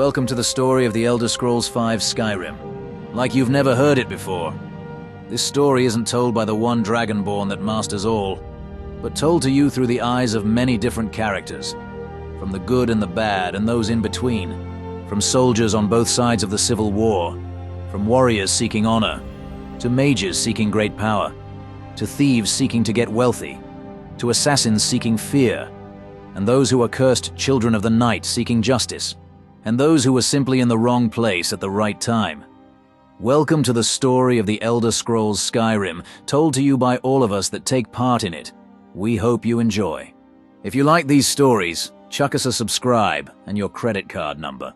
Welcome to the story of the Elder Scrolls V Skyrim. Like you've never heard it before. This story isn't told by the one Dragonborn that masters all, but told to you through the eyes of many different characters. From the good and the bad and those in between. From soldiers on both sides of the Civil War. From warriors seeking honor. To mages seeking great power. To thieves seeking to get wealthy. To assassins seeking fear. And those who are cursed children of the night seeking justice. And those who were simply in the wrong place at the right time. Welcome to the story of the Elder Scrolls Skyrim, told to you by all of us that take part in it. We hope you enjoy. If you like these stories, chuck us a subscribe and your credit card number.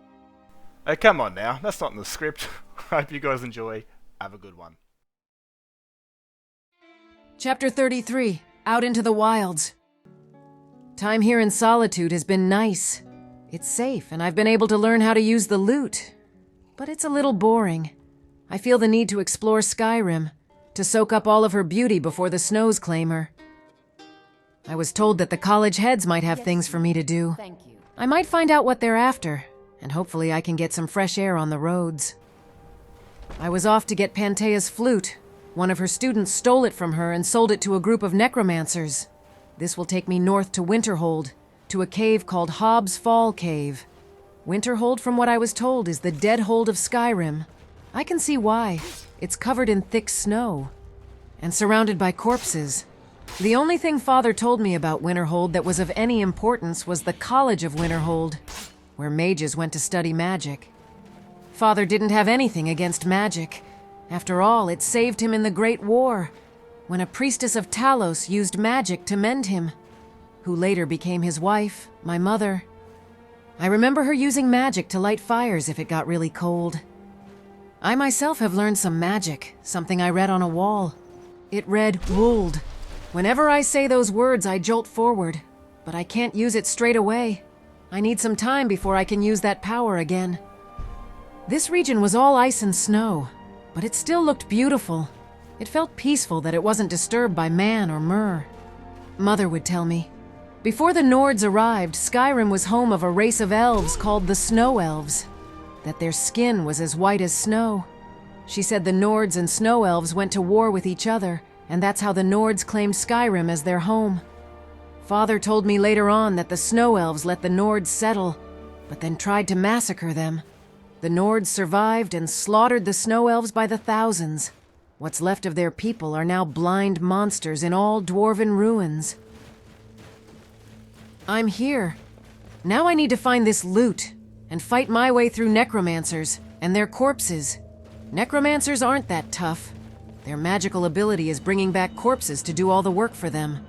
Oh, come on now, that's not in the script. I hope you guys enjoy. Have a good one. Chapter 33, Out into the Wilds. Time here in Solitude has been nice. It's safe, and I've been able to learn how to use the loot. But it's a little boring. I feel the need to explore Skyrim, to soak up all of her beauty before the snows claim her. I was told that the college heads might have things for me to do. I might find out what they're after, and hopefully I can get some fresh air on the roads. I was off to get Panthea's flute. One of her students stole it from her and sold it to a group of necromancers. This will take me north to Winterhold, to a cave called Hobbs Fall Cave. Winterhold, from what I was told, is the dead hold of Skyrim. I can see why. It's covered in thick snow and surrounded by corpses. The only thing Father told me about Winterhold that was of any importance was the College of Winterhold, where mages went to study magic. Father didn't have anything against magic. After all, it saved him in the Great War, when a priestess of Talos used magic to mend him, who later became his wife, my mother. I remember her using magic to light fires if it got really cold. I myself have learned some magic, something I read on a wall. It read, "Wold." Whenever I say those words, I jolt forward, but I can't use it straight away. I need some time before I can use that power again. This region was all ice and snow, but it still looked beautiful. It felt peaceful that it wasn't disturbed by man or Myr. Mother would tell me. Before the Nords arrived, Skyrim was home of a race of elves called the Snow Elves. That their skin was as white as snow. She said the Nords and Snow Elves went to war with each other, and that's how the Nords claimed Skyrim as their home. Father told me later on that the Snow Elves let the Nords settle, but then tried to massacre them. The Nords survived and slaughtered the Snow Elves by the thousands. What's left of their people are now blind monsters in all dwarven ruins. I'm here. Now I need to find this loot and fight my way through necromancers and their corpses. Necromancers aren't that tough. Their magical ability is bringing back corpses to do all the work for them.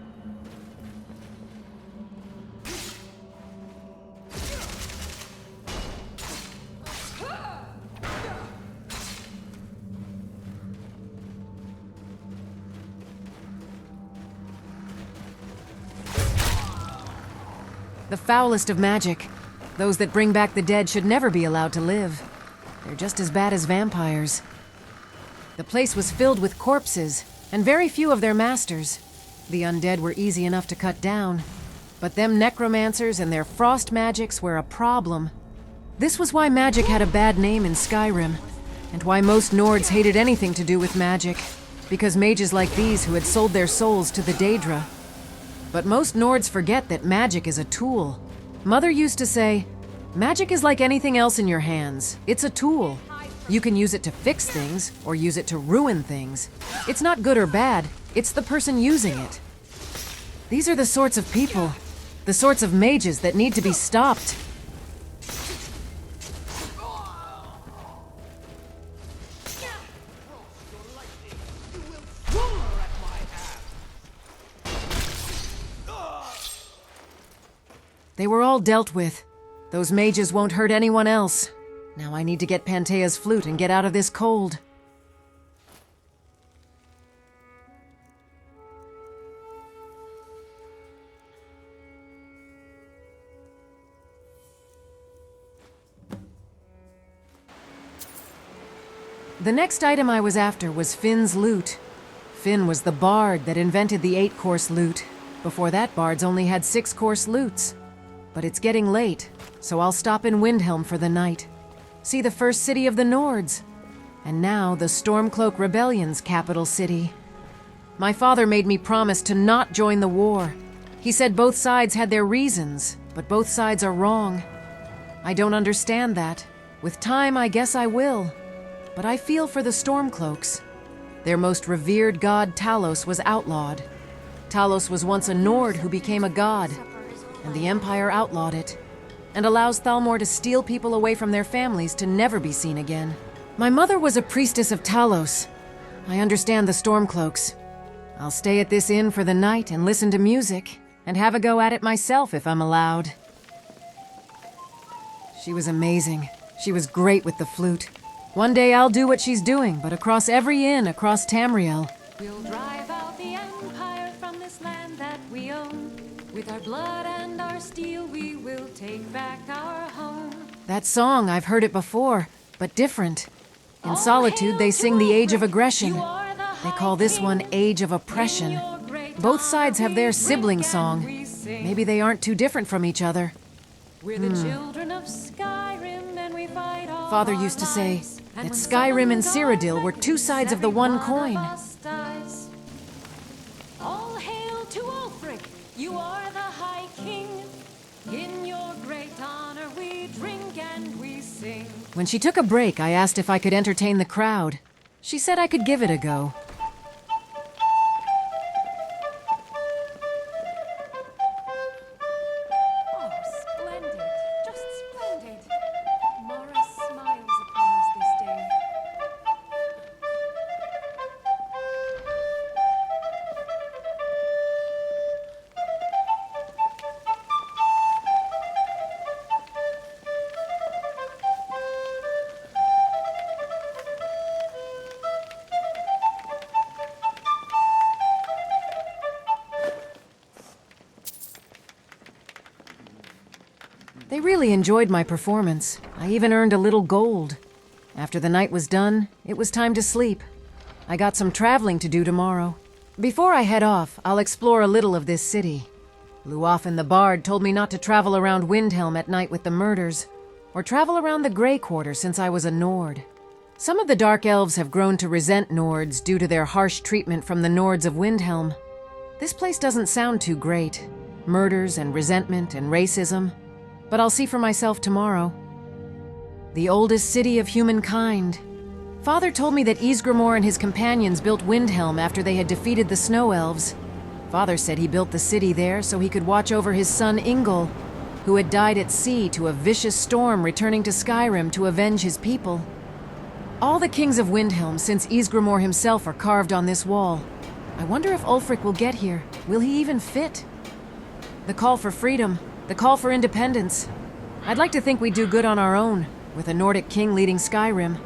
The foulest of magic. Those that bring back the dead should never be allowed to live. They're just as bad as vampires. The place was filled with corpses, and very few of their masters. The undead were easy enough to cut down, but them necromancers and their frost magics were a problem. This was why magic had a bad name in Skyrim, and why most Nords hated anything to do with magic, because mages like these who had sold their souls to the Daedra. But most Nords forget that magic is a tool. Mother used to say, magic is like anything else in your hands. It's a tool. You can use it to fix things, or use it to ruin things. It's not good or bad, it's the person using it. These are the sorts of people, the sorts of mages that need to be stopped. They were all dealt with. Those mages won't hurt anyone else. Now I need to get Panthea's flute and get out of this cold. The next item I was after was Finn's lute. Finn was the bard that invented the 8-course lute. Before that, bards only had 6-course lutes. But it's getting late, so I'll stop in Windhelm for the night. See the first city of the Nords. And now the Stormcloak Rebellion's capital city. My father made me promise to not join the war. He said both sides had their reasons, but both sides are wrong. I don't understand that. With time, I guess I will. But I feel for the Stormcloaks. Their most revered god, Talos, was outlawed. Talos was once a Nord who became a god, and the Empire outlawed it, and allows Thalmor to steal people away from their families to never be seen again. My mother was a priestess of Talos. I understand the Stormcloaks. I'll stay at this inn for the night and listen to music, and have a go at it myself if I'm allowed. She was amazing. She was great with the flute. One day I'll do what she's doing, but across every inn across Tamriel. We'll drive out the Empire from this land that we own. With our blood and our steel, we will take back our home. That song, I've heard it before, but different. In Solitude, they sing the Age of Aggression. They call this one Age of Oppression. Both sides have their sibling song. Maybe they aren't too different from each other. We're the children of Skyrim, and we fight all Father used to say that Skyrim and Cyrodiil were two sides of the one coin. All hail to Ulfric, you are the High King. In your great honor we drink and we sing. When she took a break, I asked if I could entertain the crowd. She said I could give it a go. Oh, splendid, just splendid. Mara smiles upon us this day. They really enjoyed my performance. I even earned a little gold. After the night was done, it was time to sleep. I got some traveling to do tomorrow. Before I head off, I'll explore a little of this city. Luafin the Bard told me not to travel around Windhelm at night with the murders, or travel around the Grey Quarter since I was a Nord. Some of the Dark Elves have grown to resent Nords due to their harsh treatment from the Nords of Windhelm. This place doesn't sound too great. Murders and resentment and racism. But I'll see for myself tomorrow. The oldest city of humankind. Father told me that Ysgramor and his companions built Windhelm after they had defeated the Snow Elves. Father said he built the city there so he could watch over his son Ingol, who had died at sea to a vicious storm returning to Skyrim to avenge his people. All the kings of Windhelm since Ysgramor himself are carved on this wall. I wonder if Ulfric will get here. Will he even fit? The call for freedom. The call for independence. I'd like to think we'd do good on our own, with a Nordic king leading Skyrim.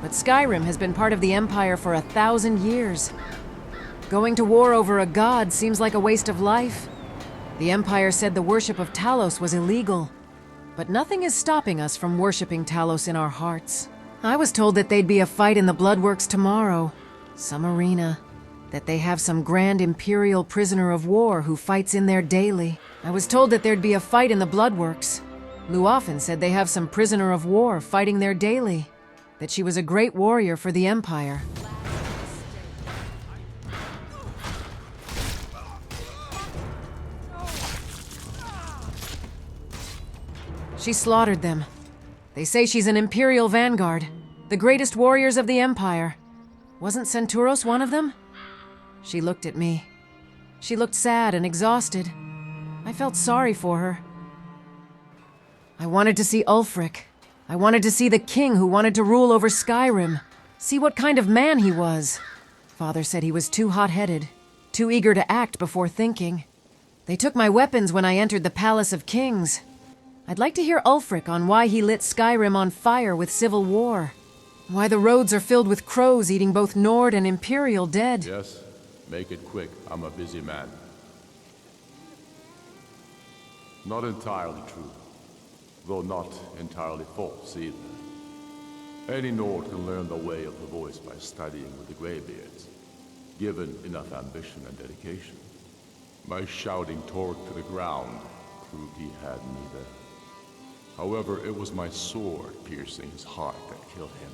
But Skyrim has been part of the Empire for 1,000 years. Going to war over a god seems like a waste of life. The Empire said the worship of Talos was illegal. But nothing is stopping us from worshipping Talos in our hearts. I was told that there'd be a fight in the Bloodworks tomorrow. Some arena. That they have some grand Imperial prisoner of war who fights in there daily. I was told that there'd be a fight in the Bloodworks. Luafin said they have some prisoner of war fighting there daily. That she was a great warrior for the Empire. She slaughtered them. They say she's an Imperial vanguard, the greatest warriors of the Empire. Wasn't Senturos one of them? She looked at me. She looked sad and exhausted. I felt sorry for her. I wanted to see Ulfric. I wanted to see the king who wanted to rule over Skyrim. See what kind of man he was. Father said he was too hot-headed, too eager to act before thinking. They took my weapons when I entered the Palace of Kings. I'd like to hear Ulfric on why he lit Skyrim on fire with civil war. Why the roads are filled with crows eating both Nord and Imperial dead. Yes, make it quick. I'm a busy man. Not entirely true, though not entirely false either. Any Nord can learn the way of the voice by studying with the Greybeards, given enough ambition and dedication. My shouting tore it to the ground, proved he had neither. However, it was my sword piercing his heart that killed him.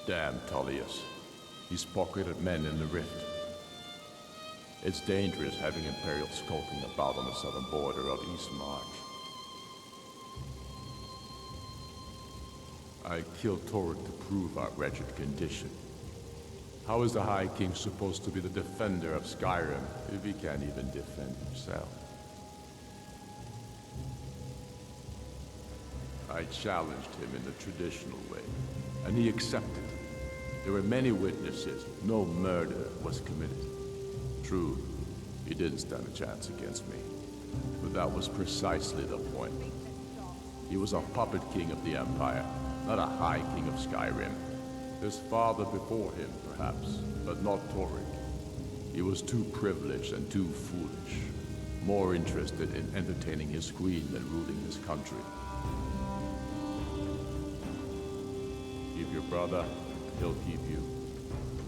Damn Tullius. He's pocketed men in the rift. It's dangerous having Imperial skulking about on the southern border of East March. I killed Tonraq to prove our wretched condition. How is the High King supposed to be the defender of Skyrim if he can't even defend himself? I challenged him in the traditional way, and he accepted. There were many witnesses. No murder was committed. True, he didn't stand a chance against me, but that was precisely the point. He was a puppet king of the Empire, not a High King of Skyrim. His father before him, perhaps, but not Tonraq. He was too privileged and too foolish, more interested in entertaining his queen than ruling his country. Keep your brother, he'll keep you.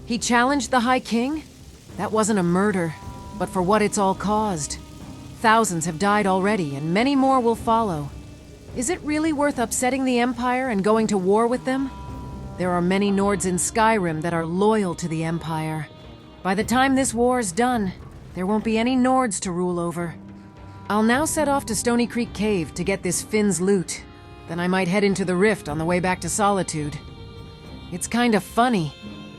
He challenged the High King? That wasn't a murder, but for what it's all caused. Thousands have died already, and many more will follow. Is it really worth upsetting the Empire and going to war with them? There are many Nords in Skyrim that are loyal to the Empire. By the time this war's done, there won't be any Nords to rule over. I'll now set off to Stony Creek Cave to get this Finn's loot. Then I might head into the Rift on the way back to Solitude. It's kind of funny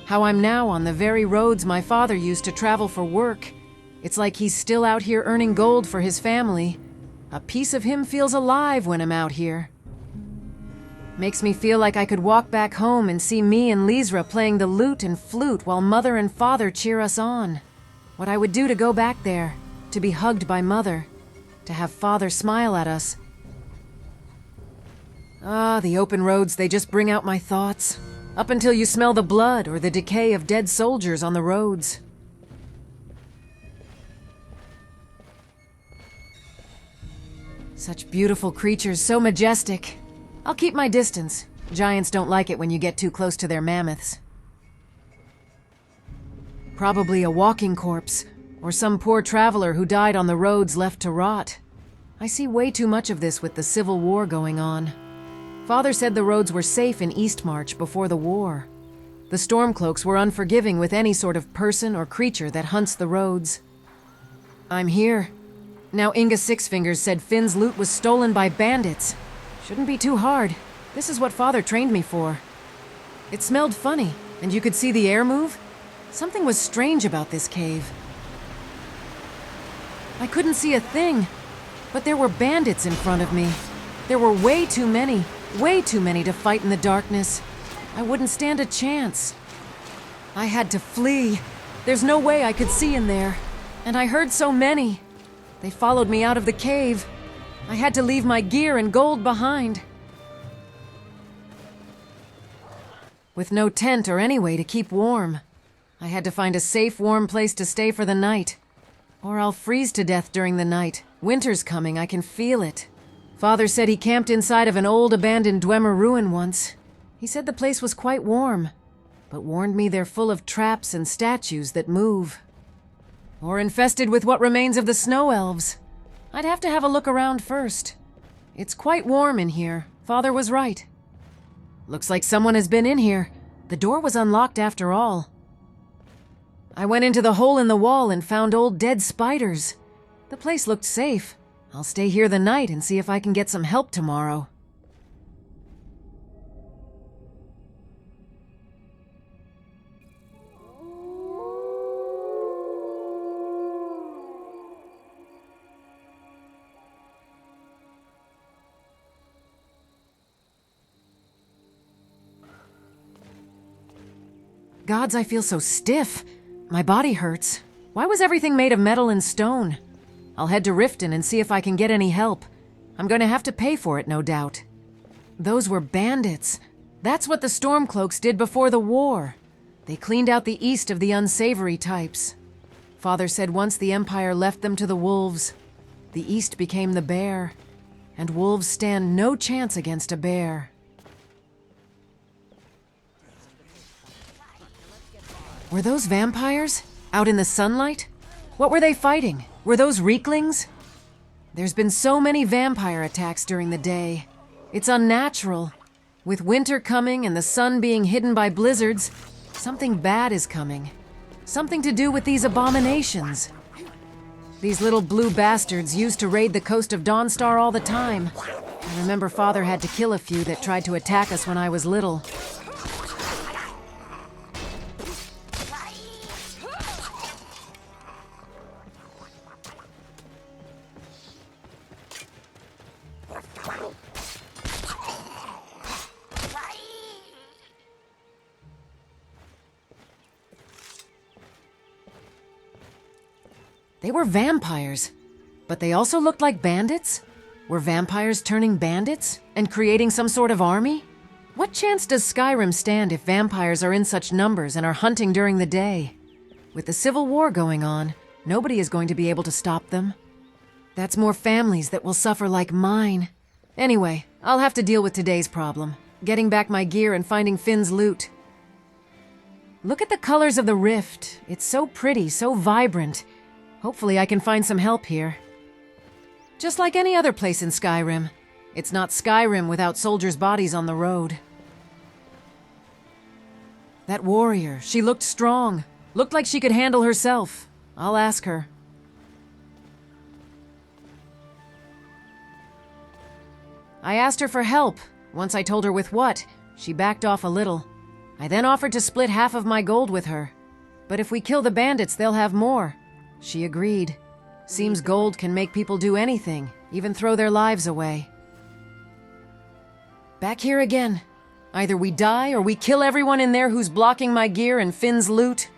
how I'm now on the very roads my father used to travel for work. It's like he's still out here earning gold for his family. A piece of him feels alive when I'm out here. Makes me feel like I could walk back home and see me and Lysra playing the lute and flute while Mother and Father cheer us on. What I would do to go back there, to be hugged by Mother, to have Father smile at us. Ah, the open roads, they just bring out my thoughts. Up until you smell the blood or the decay of dead soldiers on the roads. Such beautiful creatures, so majestic. I'll keep my distance. Giants don't like it when you get too close to their mammoths. Probably a walking corpse, or some poor traveler who died on the roads left to rot. I see way too much of this with the Civil War going on. Father said the roads were safe in Eastmarch before the war. The Stormcloaks were unforgiving with any sort of person or creature that hunts the roads. I'm here. Now Inga Sixfingers said Finn's loot was stolen by bandits. Shouldn't be too hard. This is what Father trained me for. It smelled funny, and you could see the air move. Something was strange about this cave. I couldn't see a thing, but there were bandits in front of me. There were way too many to fight in the darkness. I wouldn't stand a chance. I had to flee. There's no way I could see in there. And I heard so many. They followed me out of the cave. I had to leave my gear and gold behind. With no tent or any way to keep warm. I had to find a safe, warm place to stay for the night. Or I'll freeze to death during the night. Winter's coming, I can feel it. Father said he camped inside of an old abandoned Dwemer ruin once. He said the place was quite warm, but warned me they're full of traps and statues that move. Or infested with what remains of the snow elves. I'd have to have a look around first. It's quite warm in here. Father was right. Looks like someone has been in here. The door was unlocked after all. I went into the hole in the wall and found old dead spiders. The place looked safe. I'll stay here the night and see if I can get some help tomorrow. Gods, I feel so stiff. My body hurts. Why was everything made of metal and stone? I'll head to Riften and see if I can get any help. I'm going to have to pay for it, no doubt. Those were bandits. That's what the Stormcloaks did before the war. They cleaned out the east of the unsavory types. Father said once the Empire left them to the wolves, the east became the bear, and wolves stand no chance against a bear. Were those vampires? Out in the sunlight? What were they fighting? Were those Reeklings? There's been so many vampire attacks during the day. It's unnatural. With winter coming and the sun being hidden by blizzards, something bad is coming. Something to do with these abominations. These little blue bastards used to raid the coast of Dawnstar all the time. I remember Father had to kill a few that tried to attack us when I was little. They were vampires, but they also looked like bandits? Were vampires turning bandits and creating some sort of army? What chance does Skyrim stand if vampires are in such numbers and are hunting during the day? With the Civil War going on, nobody is going to be able to stop them. That's more families that will suffer like mine. Anyway, I'll have to deal with today's problem, getting back my gear and finding Finn's loot. Look at the colors of the rift. It's so pretty, so vibrant. Hopefully I can find some help here. Just like any other place in Skyrim, it's not Skyrim without soldiers' bodies on the road. That warrior, she looked strong. Looked like she could handle herself. I'll ask her. I asked her for help. Once I told her with what, she backed off a little. I then offered to split half of my gold with her. But if we kill the bandits, they'll have more. She agreed. Seems gold can make people do anything, even throw their lives away. Back here again. Either we die or we kill everyone in there who's blocking my gear and Finn's loot.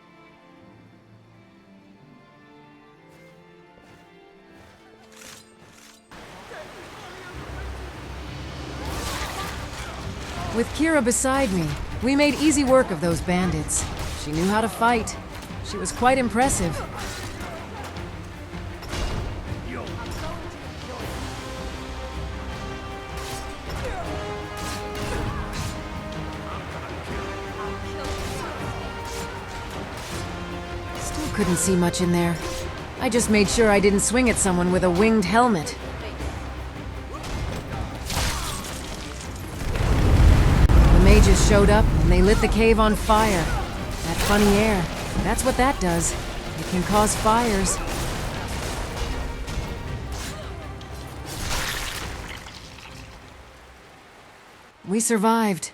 With Kira beside me, we made easy work of those bandits. She knew how to fight. She was quite impressive. Couldn't see much in there. I just made sure I didn't swing at someone with a winged helmet. The mages showed up and they lit the cave on fire. That funny air, that's what that does. It can cause fires. We survived.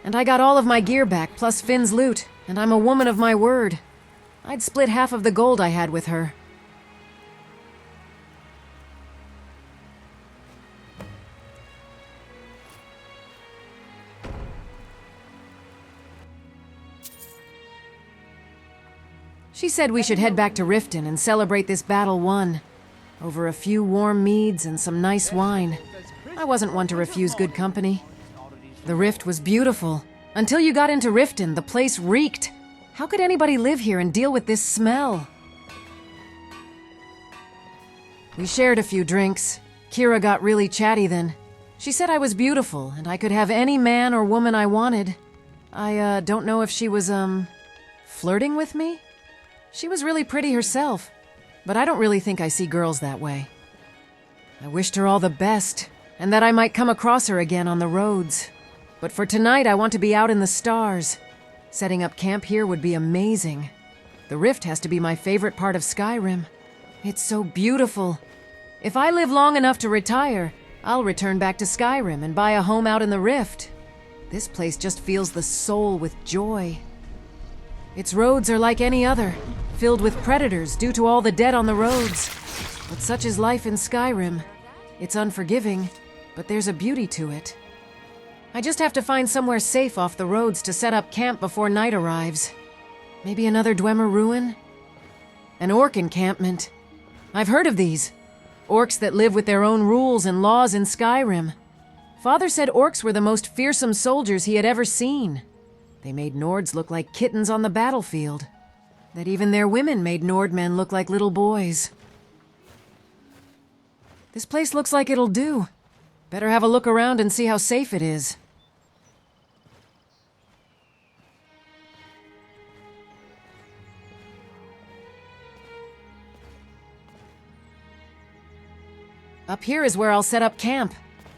And I got all of my gear back, plus Finn's loot, and I'm a woman of my word. I'd split half of the gold I had with her. She said we should head back to Riften and celebrate this battle won. Over a few warm meads and some nice wine. I wasn't one to refuse good company. The rift was beautiful. Until you got into Riften, the place reeked. How could anybody live here and deal with this smell? We shared a few drinks. Kira got really chatty then. She said I was beautiful and I could have any man or woman I wanted. I don't know if she was, flirting with me? She was really pretty herself, but I don't really think I see girls that way. I wished her all the best, and that I might come across her again on the roads. But for tonight, I want to be out in the stars. Setting up camp here would be amazing. The rift has to be my favorite part of Skyrim. It's so beautiful. If I live long enough to retire, I'll return back to Skyrim and buy a home out in the rift. This place just fills the soul with joy. Its roads are like any other, filled with predators due to all the dead on the roads. But such is life in Skyrim. It's unforgiving, but there's a beauty to it. I just have to find somewhere safe off the roads to set up camp before night arrives. Maybe another Dwemer ruin? An orc encampment. I've heard of these. Orcs that live with their own rules and laws in Skyrim. Father said orcs were the most fearsome soldiers he had ever seen. They made Nords look like kittens on the battlefield. That even their women made Nordmen look like little boys. This place looks like it'll do. Better have a look around and see how safe it is. Up here is where I'll set up camp.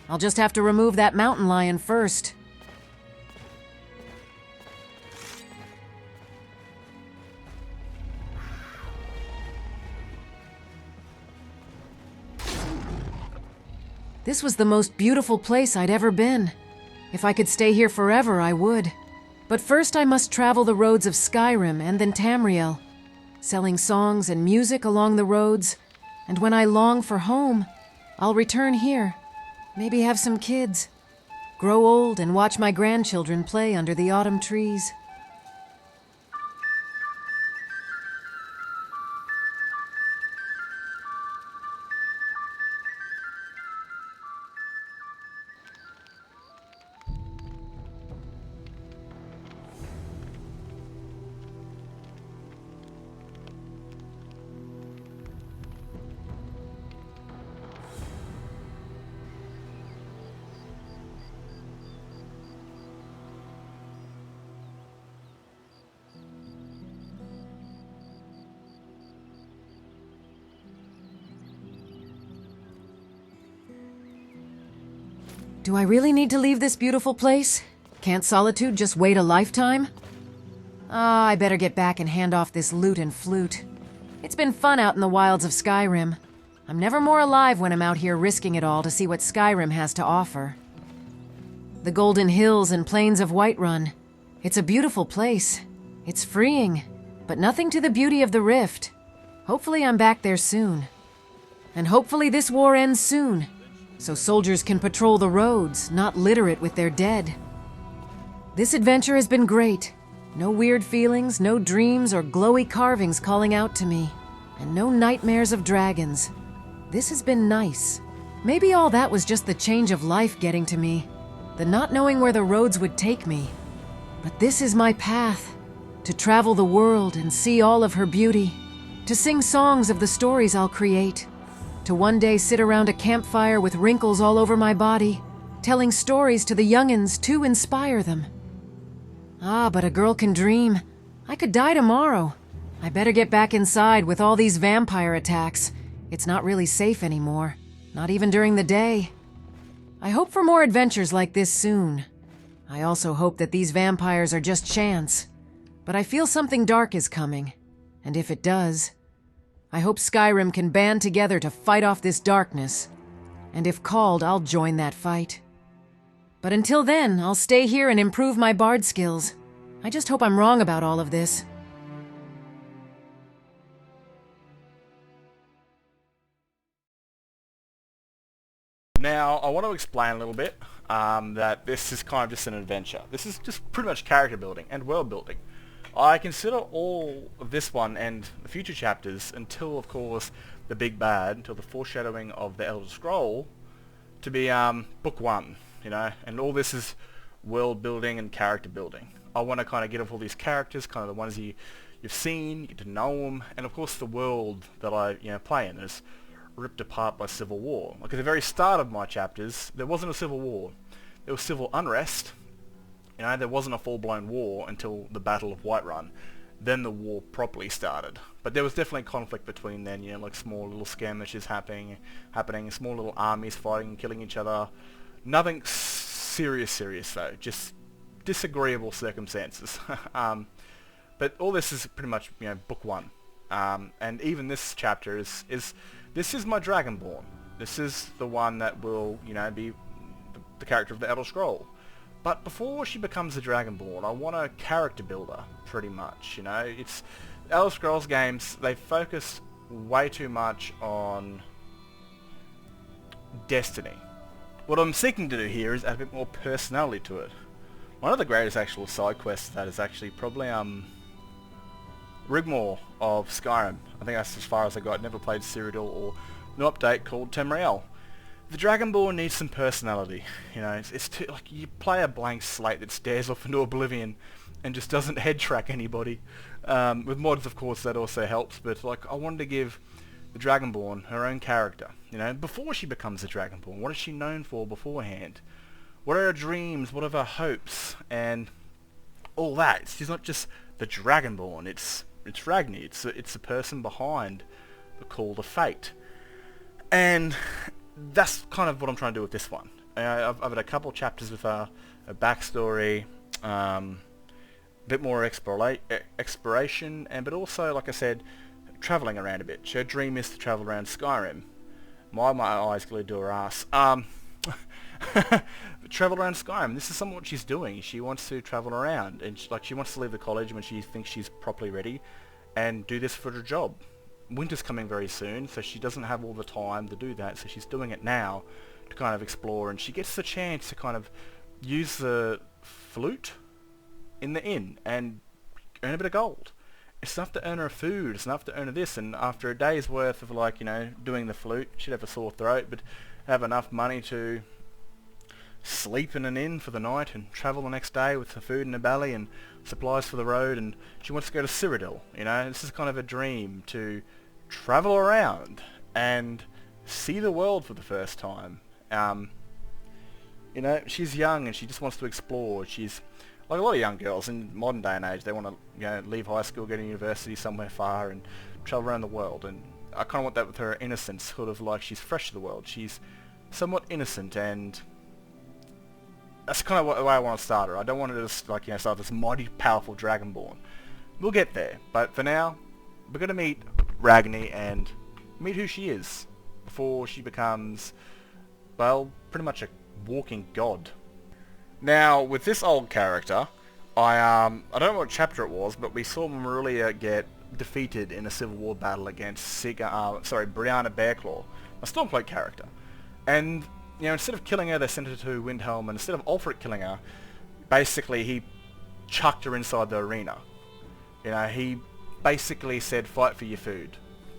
I'll just have to remove that mountain lion first. This was the most beautiful place I'd ever been. If I could stay here forever, I would. But first I must travel the roads of Skyrim and then Tamriel, selling songs and music along the roads, and when I long for home, I'll return here, maybe have some kids, grow old and watch my grandchildren play under the autumn trees. Do I really need to leave this beautiful place? Can't Solitude just wait a lifetime? Ah, I better get back and hand off this lute and flute. It's been fun out in the wilds of Skyrim. I'm never more alive when I'm out here risking it all to see what Skyrim has to offer. The golden hills and plains of Whiterun. It's a beautiful place. It's freeing, but nothing to the beauty of the Rift. Hopefully I'm back there soon. And hopefully this war ends soon, so soldiers can patrol the roads, not litter it with their dead. This adventure has been great. No weird feelings, no dreams or glowy carvings calling out to me, and no nightmares of dragons. This has been nice. Maybe all that was just the change of life getting to me, the not knowing where the roads would take me. But this is my path, to travel the world and see all of her beauty, to sing songs of the stories I'll create, to one day sit around a campfire with wrinkles all over my body, telling stories to the young'uns to inspire them. Ah, but a girl can dream. I could die tomorrow. I better get back inside with all these vampire attacks. It's not really safe anymore, not even during the day. I hope for more adventures like this soon. I also hope that these vampires are just chance. But I feel something dark is coming, and if it does, I hope Skyrim can band together to fight off this darkness, and if called, I'll join that fight. But until then, I'll stay here and improve my bard skills. I just hope I'm wrong about all of this. Now, I want to explain a little bit that this is kind of just an adventure. This is just pretty much character building and world building. I consider all of this one and the future chapters until, of course, the big bad, until the foreshadowing of the Elder Scroll, to be book one, you know, and all this is world building and character building. I want to kind of get off all these characters, kind of the ones you've seen, you get to know them, and of course the world that I play in is ripped apart by civil war. Like at the very start of my chapters, there wasn't a civil war. There was civil unrest. You know, there wasn't a full-blown war until the Battle of Whiterun. Then the war properly started. But there was definitely conflict between then, you know, like small little skirmishes happening, small little armies fighting, killing each other. Nothing serious though, just disagreeable circumstances. But all this is pretty much, you know, book one. And even this chapter is this is my Dragonborn. This is the one that will, you know, be the character of the Elder Scroll. But before she becomes a Dragonborn, I want a character builder, pretty much, you know. It's Elder Scrolls games, they focus way too much on destiny. What I'm seeking to do here is add a bit more personality to it. One of the greatest actual side quests that is actually probably Rigmore of Skyrim. I think that's as far as I got. Never played Cyrodiil or an update called Tamriel. The Dragonborn needs some personality, you know. It's too, like, you play a blank slate that stares off into oblivion and just doesn't head track anybody. With mods, of course, that also helps, but like, I wanted to give the Dragonborn her own character, you know, before she becomes a Dragonborn. What is she known for beforehand? What are her dreams? What are her hopes? And all that. She's not just the Dragonborn. It's Ragni. It's the person behind the Call to Fate. And that's kind of what I'm trying to do with this one. I've had a couple chapters with a backstory, a bit more exploration, but also, like I said, travelling around a bit. Her dream is to travel around Skyrim. My eyes glued to her ass. Travel around Skyrim. This is somewhat what she's doing. She wants to travel around, and she wants to leave the college when she thinks she's properly ready, and do this for her job. Winter's coming very soon, so she doesn't have all the time to do that, so she's doing it now to kind of explore, and she gets the chance to kind of use the flute in the inn and earn a bit of gold. It's enough to earn her food, it's enough to earn her this, and after a day's worth of, like, you know, doing the flute, she'd have a sore throat, but have enough money to sleep in an inn for the night and travel the next day with the food in her belly and supplies for the road, and she wants to go to Cyrodiil, you know. This is kind of a dream, to travel around and see the world for the first time. You know, she's young and she just wants to explore. She's like a lot of young girls in modern day and age. They want to, you know, leave high school, go to university somewhere far and travel around the world, and I kind of want that with her innocence, sort of like she's fresh to the world. She's somewhat innocent, and that's kind of the way I want to start her. I don't want her to just, like, you know, start this mighty, powerful Dragonborn. We'll get there, but for now, we're going to meet Ragni and meet who she is before she becomes, well, pretty much a walking god. Now, with this old character, I don't know what chapter it was, but we saw Marillia get defeated in a civil war battle against Brianna Bearclaw, a Stormcloak character. And, you know, instead of killing her, they sent her to Windhelm, and instead of Ulfric killing her, basically he chucked her inside the arena. You know, he basically said, fight for your food.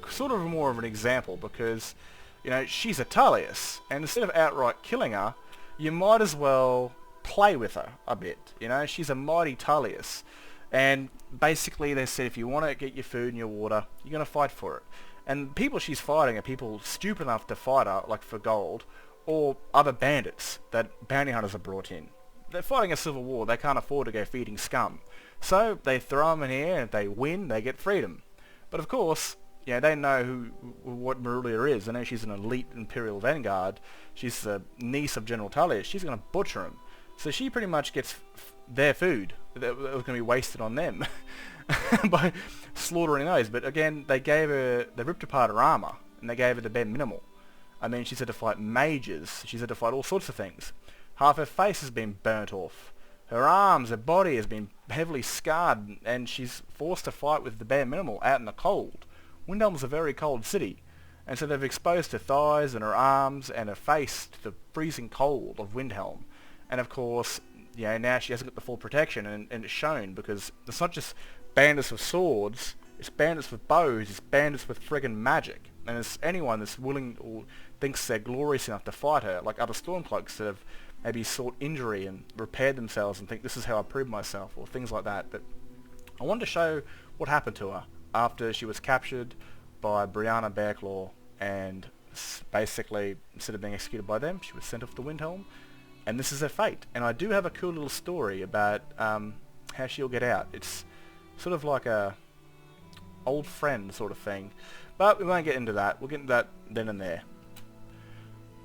Sort of more of an example, because, you know, she's a Tullius, and instead of outright killing her, you might as well play with her a bit. You know, she's a mighty Tullius, and basically they said, if you want to get your food and your water, you're going to fight for it. And people she's fighting are people stupid enough to fight her, like for gold, or other bandits that bounty hunters have brought in. They're fighting a civil war. They can't afford to go feeding scum. So they throw them in here, and if they win, they get freedom. But of course, you know, they know what Marillia is. They know she's an elite Imperial vanguard. She's the niece of General Tullius. She's going to butcher them. So she pretty much gets their food that was going to be wasted on them by slaughtering those. But again, they ripped apart her armor, and they gave her the bare minimal. I mean, she's had to fight mages. She's had to fight all sorts of things. Half her face has been burnt off. Her arms, her body has been heavily scarred, and she's forced to fight with the bare minimal out in the cold. Windhelm's a very cold city, and so they've exposed her thighs and her arms and her face to the freezing cold of Windhelm. And of course, you know, now she hasn't got the full protection, and it's shown, because it's not just bandits with swords, it's bandits with bows, it's bandits with friggin' magic. And it's anyone that's willing or thinks they're glorious enough to fight her, like other Stormcloaks that have maybe sought injury and repaired themselves and think, this is how I prove myself, or things like that. But I wanted to show what happened to her after she was captured by Brianna Bearclaw, and basically, instead of being executed by them, she was sent off to Windhelm, and this is her fate. And I do have a cool little story about how she'll get out. It's sort of like a old friend sort of thing, but we won't get into that. We'll get into that then and there.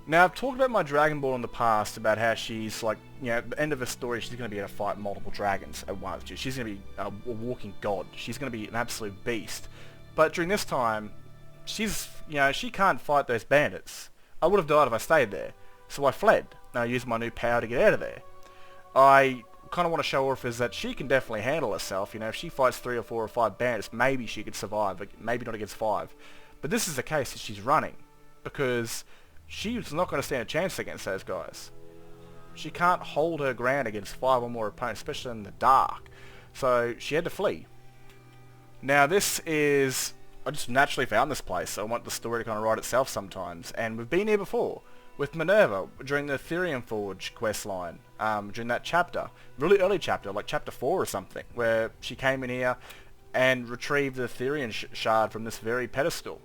Now, I've talked about my Dragonborn in the past, about how she's, like, you know, at the end of her story, she's going to be able to fight multiple dragons at once. She's going to be a walking god. She's going to be an absolute beast. But during this time, she's, you know, she can't fight those bandits. I would have died if I stayed there. So I fled, and I used my new power to get out of there. I kind of want to show off is that she can definitely handle herself. You know, if she fights 3 or 4 or 5 bandits, maybe she could survive, but maybe not against 5. But this is the case that she's running, because she's not going to stand a chance against those guys. She can't hold her ground against 5 or more opponents, especially in the dark. So she had to flee. Now this is, I just naturally found this place. I want the story to kind of write itself sometimes. And we've been here before with Minerva during the Therium Forge questline, during that chapter. Really early chapter, like chapter 4 or something, where she came in here and retrieved the Therian shard from this very pedestal.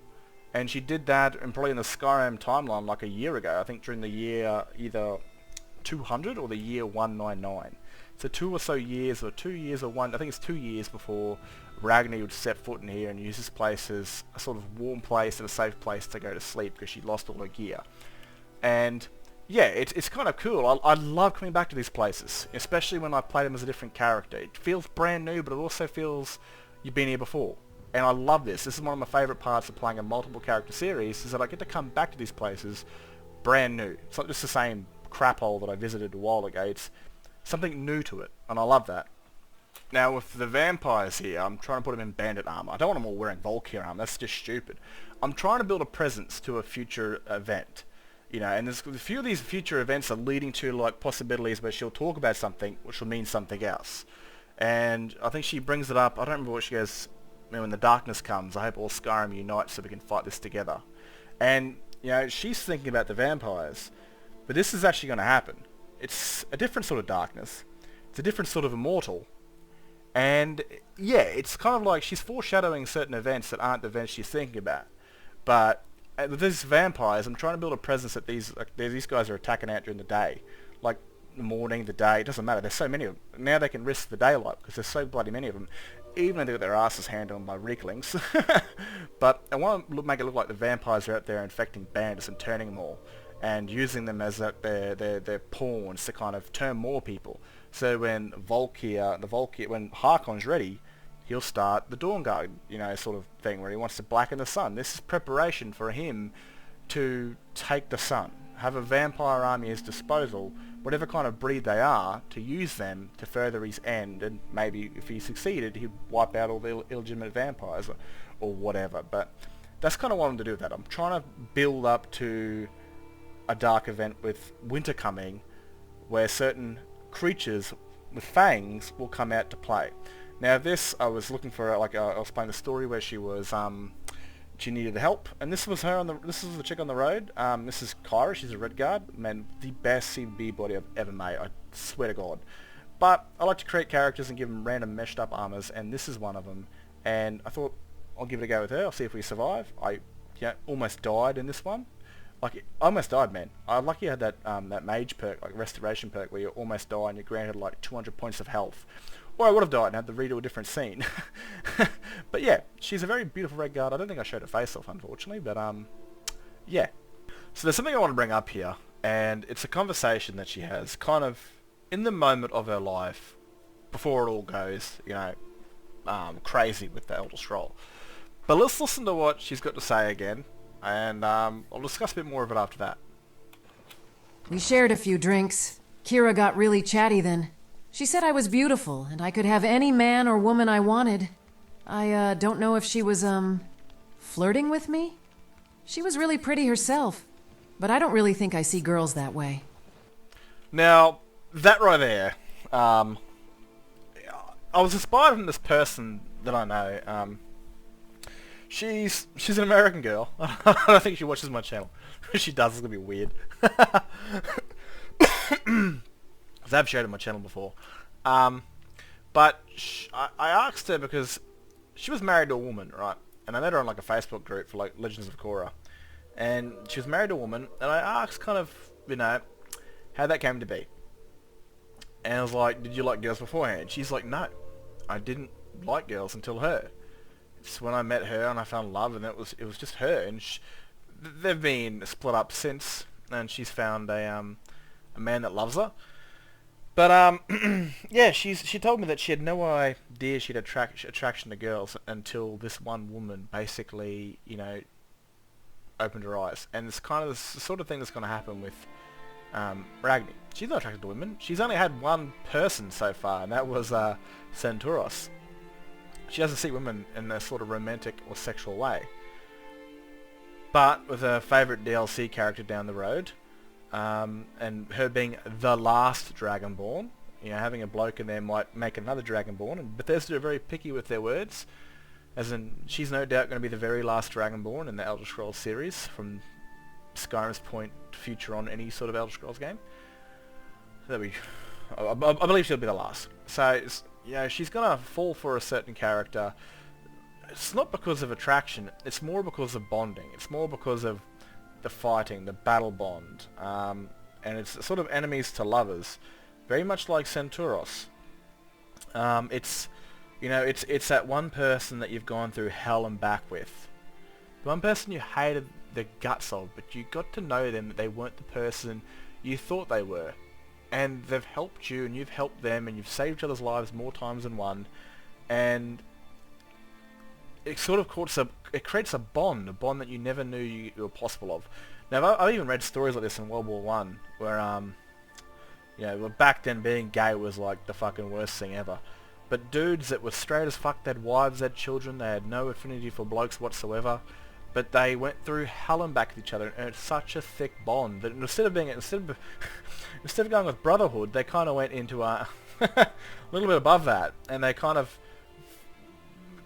And she did that probably in the Skyrim timeline like a year ago. I think during the year either 200 or the year 199. So 2 or so years, or 2 years or one, I think it's 2 years before Ragni would set foot in here and use this place as a sort of warm place and a safe place to go to sleep, because she lost all her gear. And yeah, it's kind of cool. I love coming back to these places, especially when I play them as a different character. It feels brand new, but it also feels you've been here before. And I love this. This is one of my favourite parts of playing a multiple character series, is that I get to come back to these places brand new. It's not just the same crap hole that I visited a while ago. It's something new to it, and I love that. Now with the vampires here, I'm trying to put them in bandit armor. I don't want them all wearing Valkyrie armor. That's just stupid. I'm trying to build a presence to a future event. You know, and there's a few of these future events are leading to like possibilities where she'll talk about something which will mean something else. And I think she brings it up. I don't remember what she goes, you know, when the darkness comes, I hope all Skyrim unites so we can fight this together. And, you know, she's thinking about the vampires, but this is actually going to happen. It's a different sort of darkness. It's a different sort of immortal. And, yeah, it's kind of like she's foreshadowing certain events that aren't the events she's thinking about. But with these vampires, I'm trying to build a presence that these guys are attacking out during the day. Like, the morning, the day, it doesn't matter. There's so many of them. Now they can risk the daylight because there's so bloody many of them. Even though they got their asses handled on by Reeklings. But I want to make it look like the vampires are out there infecting bandits and turning them all. And using them as their pawns to kind of turn more people. So when when Harkon's ready, he'll start the Dawn Guard, you know, sort of thing where he wants to blacken the sun. This is preparation for him to take the sun, have a vampire army at his disposal, whatever kind of breed they are, to use them to further his end, and maybe if he succeeded, he'd wipe out all the illegitimate vampires or whatever. But that's kind of what I'm to do with that. I'm trying to build up to a dark event with winter coming, where certain creatures with fangs will come out to play. Now this, I was looking for, like, I was playing the story where she was, she needed help, and this was her this was the chick on the road. This is Kyra, she's a Redguard. Man, the best CB body I've ever made, I swear to God. But I like to create characters and give them random meshed up armors, and this is one of them. And I thought, I'll give it a go with her, I'll see if we survive. I almost died in this one. Like, I almost died, man. I'm lucky I had that mage perk, like restoration perk, where you almost die and you're granted like 200 points of health. Or I would have died and had to redo a different scene. But yeah, she's a very beautiful Redguard. I don't think I showed her face off, unfortunately, but yeah. So there's something I want to bring up here, and it's a conversation that she has kind of in the moment of her life before it all goes, you know, crazy with the Elder Scroll. But let's listen to what she's got to say again, and I'll discuss a bit more of it after that. We shared a few drinks. Kira got really chatty then. She said I was beautiful, and I could have any man or woman I wanted. I don't know if she was, flirting with me? She was really pretty herself, but I don't really think I see girls that way. Now, that right there, I was inspired from this person that I know. She's an American girl. I don't think she watches my channel. If she does, it's gonna be weird. I've shared it on my channel before. But I asked her because she was married to a woman, right? And I met her on like a Facebook group for like Legends of Korra. And she was married to a woman, and I asked kind of, you know, how that came to be. And I was like, did you like girls beforehand? She's like, no, I didn't like girls until her. It's when I met her and I fell in love, and it was just her. And they've been split up since, and she's found a man that loves her. But yeah, she told me that she had no idea she'd attraction to girls until this one woman basically, you know, opened her eyes. And it's kind of the sort of thing that's going to happen with Ragni. She's not attracted to women. She's only had one person so far, and that was Senturos. She doesn't see women in a sort of romantic or sexual way. But with her favourite DLC character down the road, and her being the last Dragonborn, you know, having a bloke in there might make another Dragonborn, and Bethesda are very picky with their words, as in, she's no doubt going to be the very last Dragonborn in the Elder Scrolls series, from Skyrim's point future on any sort of Elder Scrolls game. So I believe she'll be the last. So, you know, she's going to fall for a certain character. It's not because of attraction, it's more because of bonding. It's more because of the fighting, the battle bond, and it's sort of enemies to lovers, very much like Senturos. It's, you know, it's that one person that you've gone through hell and back with, the one person you hated their guts of, but you got to know them that they weren't the person you thought they were. And they've helped you, and you've helped them, and you've saved each other's lives more times than one. And it sort of creates a bond that you never knew you were possible of. Now, I've even read stories like this in World War One, where back then being gay was like the fucking worst thing ever. But dudes that were straight as fuck, they had wives, they had children, they had no affinity for blokes whatsoever, but they went through hell and back with each other, and it's such a thick bond that instead of going with Brotherhood, they kind of went into a little bit above that, and they kind of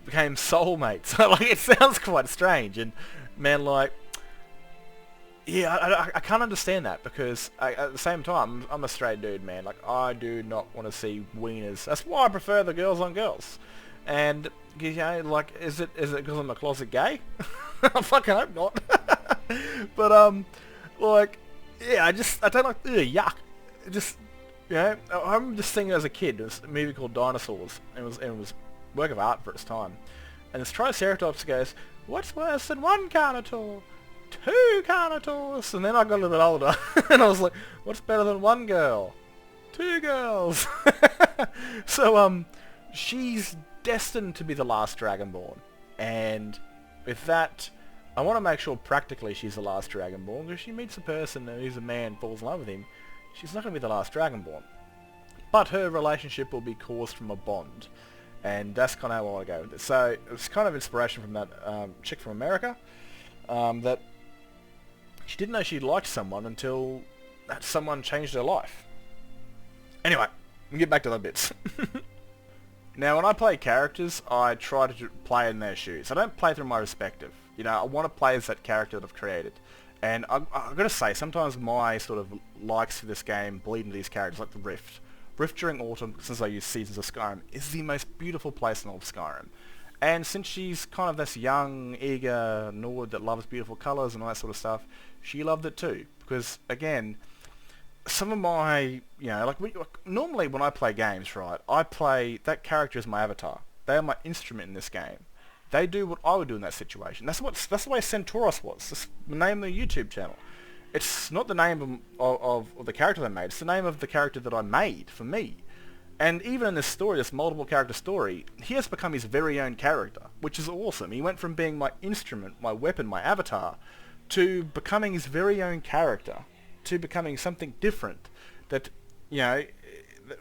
became soulmates. Like, it sounds quite strange, and man, like, yeah, I can't understand that, because at the same time, I'm a straight dude, man. Like, I do not want to see wieners. That's why I prefer the girls on girls. And, you know, like, is it because I'm a closet gay? I fucking hope not. But, like, yeah, I don't like, yuck. Just, you know, I remember this thing as a kid. It was a movie called Dinosaurs. It was a work of art for its time. And this Triceratops goes, what's worse than one Carnotaur? Two Carnotaurs. And then I got a little bit older, and I was like, what's better than one girl? Two girls. So, she's destined to be the last Dragonborn. And with that, I want to make sure practically she's the last Dragonborn, because she meets a person who's a man, falls in love with him. She's not going to be the last Dragonborn. But her relationship will be caused from a bond. And that's kind of how I want to go with it. So, it's kind of inspiration from that chick from America. That she didn't know she liked someone until that someone changed her life. Anyway, we'll get back to the bits. Now, when I play characters, I try to play in their shoes. I don't play through my respective. You know, I want to play as that character that I've created. And I've got to say, sometimes my sort of likes for this game bleed into these characters, like the Rift. Rift during autumn, since I use Seasons of Skyrim, is the most beautiful place in all of Skyrim. And since she's kind of this young, eager Nord that loves beautiful colours and all that sort of stuff, she loved it too. Because, again, some of my, you know, like, normally when I play games, right, I play, that character is my avatar. They are my instrument in this game. They do what I would do in that situation. That's the way Senturos was. That's the name of the YouTube channel. It's not the name of the character they made. It's the name of the character that I made for me. And even in this story, this multiple character story, he has become his very own character, which is awesome. He went from being my instrument, my weapon, my avatar, to becoming his very own character, to becoming something different that, you know,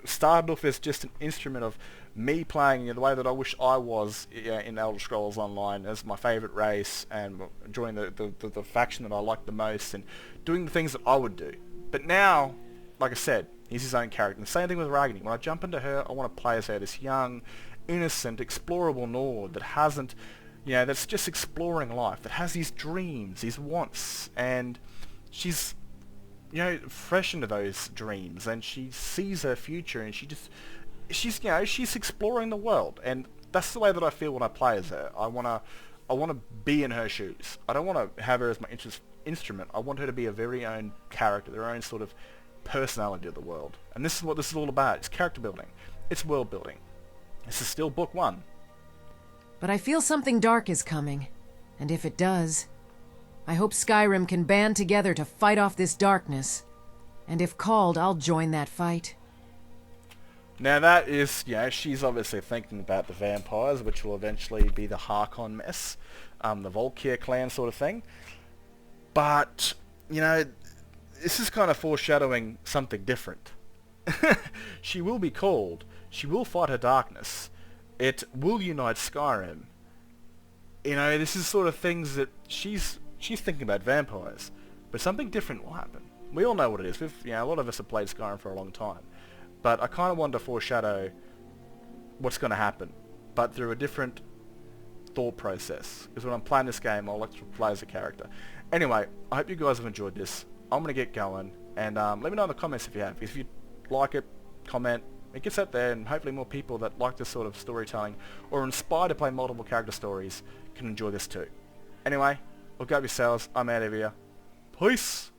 started off as just an instrument of me playing the way that I wish I was in Elder Scrolls Online as my favourite race, and joining the faction that I like the most, and doing the things that I would do. But now, like I said, he's his own character. And the same thing with Ragni. When I jump into her, I want to play as her, this young, innocent, explorable Nord that hasn't, you know, that's just exploring life, that has these dreams, these wants, and she's, you know, fresh into those dreams, and she sees her future, and she's, you know, she's exploring the world, and that's the way that I feel when I play as her. I want to be in her shoes. I don't want to have her as my instrument. I want her to be a very own character, their own sort of personality of the world. And this is what this is all about. It's character building. It's world building. This is still book one. But I feel something dark is coming. And if it does, I hope Skyrim can band together to fight off this darkness. And if called, I'll join that fight. Now that is, you know, she's obviously thinking about the vampires, which will eventually be the Harkon mess, the Volkir clan sort of thing. But, you know, this is kind of foreshadowing something different. She will be called. She will fight her darkness. It will unite Skyrim. You know, this is sort of things that she's thinking about vampires, but something different will happen. We all know what it is. You know, a lot of us have played Skyrim for a long time, but I kind of wanted to foreshadow what's going to happen, but through a different thought process. Because when I'm playing this game, I like to play as a character. Anyway, I hope you guys have enjoyed this. I'm going to get going, and let me know in the comments if you have. If you like it, comment. It gets out there, and hopefully more people that like this sort of storytelling or are inspired to play multiple character stories can enjoy this too. Anyway, look up yourselves. I'm out of here. Peace!